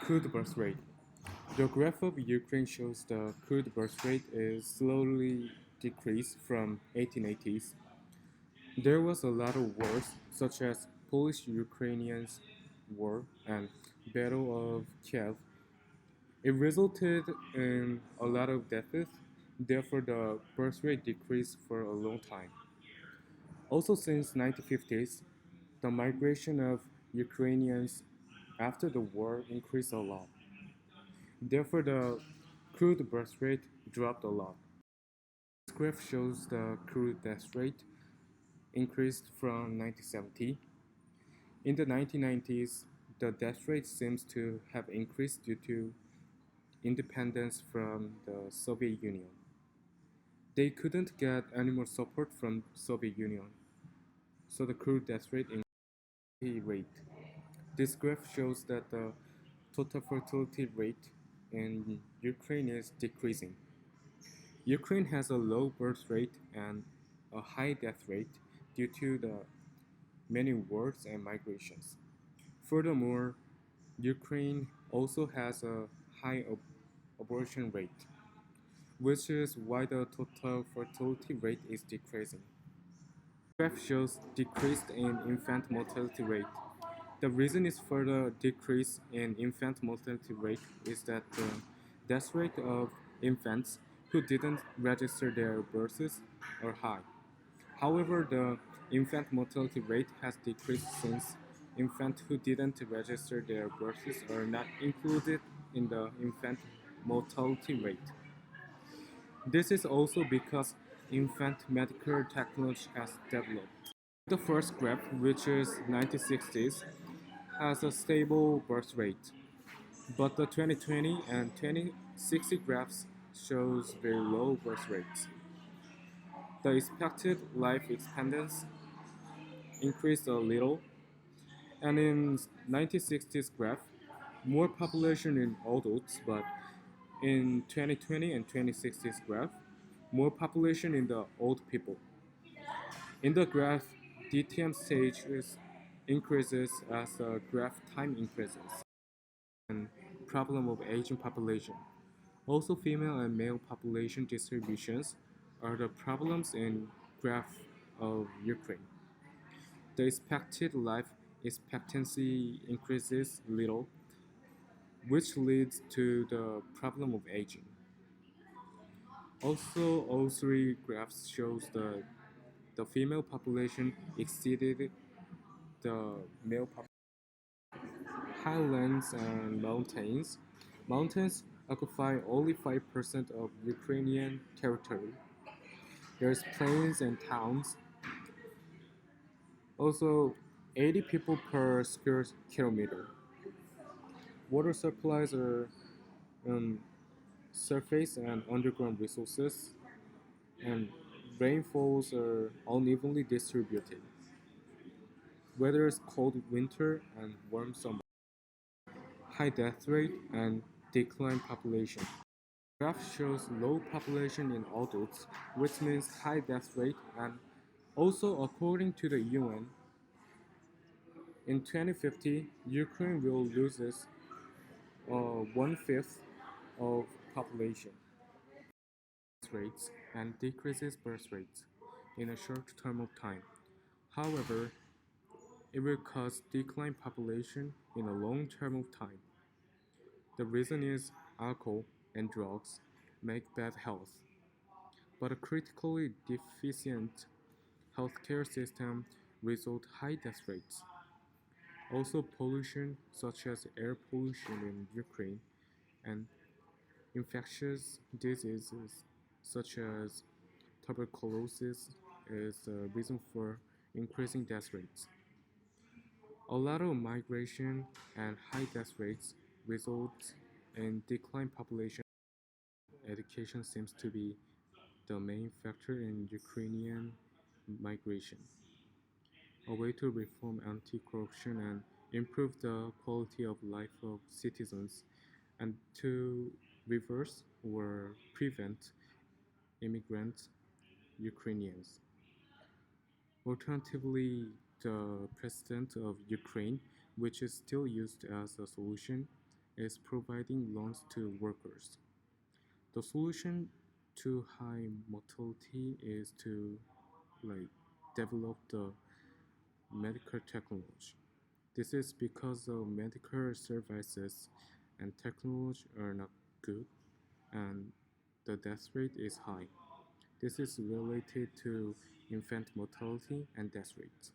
Crude birth rate. The graph of Ukraine shows the crude birth rate is slowly decreased from 1880s. There was a lot of wars, such as Polish-Ukrainians War and Battle of Kiev. It resulted in a lot of deaths, therefore the birth rate decreased for a long time. Also since 1950s, the migration of Ukrainians after the war increased a lot. Therefore the crude birth rate dropped a lot. This graph shows the crude death rate increased from 1970. In the 1990s, the death rate seems to have increased due to independence from the Soviet Union. They couldn't get any more support from Soviet Union, so the crude death rate increased. This graph shows that the total fertility rate in Ukraine is decreasing. Ukraine has a low birth rate and a high death rate due to the many wars and migrations. Furthermore, Ukraine also has a high abortion rate, which is why the total fertility rate is decreasing. The graph shows decrease in infant mortality rate. The reason is for the decrease in infant mortality rate is that the death rate of infants who didn't register their births are high. However, the infant mortality rate has decreased since infants who didn't register their births are not included in the infant mortality rate. This is also because infant medical technology has developed. The first graph, which is 1960s, has a stable birth rate, but the 2020 and 2060 graphs shows very low birth rates. The expected life expectancy increased a little, and in 1960s graph, more population in adults, but in 2020 and 2060s graph, more population in the old people. In the graph, DTM stage increases as the graph time increases, and problem of aging population. Also, female and male population distributions are the problems in graph of Ukraine. The expected life expectancy increases little, which leads to the problem of aging. Also, all three graphs shows the female population exceeded the male population. Highlands and mountains. Mountains occupy only 5% of Ukrainian territory. There's plains and towns. Also, 80 people per square kilometer. Water supplies are um, surface and underground resources, and rainfalls are unevenly distributed. Weather is cold winter and warm summer. High death rate and decline population. Graph shows low population in adults, which means high death rate, and also according to the UN, in 2050, Ukraine will lose one-fifth of population rates and decreases birth rates in a short term of time. However, it will cause decline population in a long term of time. The reason is alcohol and drugs make bad health, but a critically deficient healthcare system result high death rates. Also, pollution such as air pollution in Ukraine and infectious diseases such as tuberculosis is the reason for increasing death rates. A lot of migration and high death rates result in decline population. Education seems to be the main factor in Ukrainian migration. A way to reform anti-corruption and improve the quality of life of citizens and to reverse or prevent immigrant Ukrainians. Alternatively, the president of Ukraine, which is still used as a solution, is providing loans to workers. The solution to high mortality is to like develop the medical technology. This is because the medical services and technology are not good and the death rate is high. This is related to infant mortality and death rate.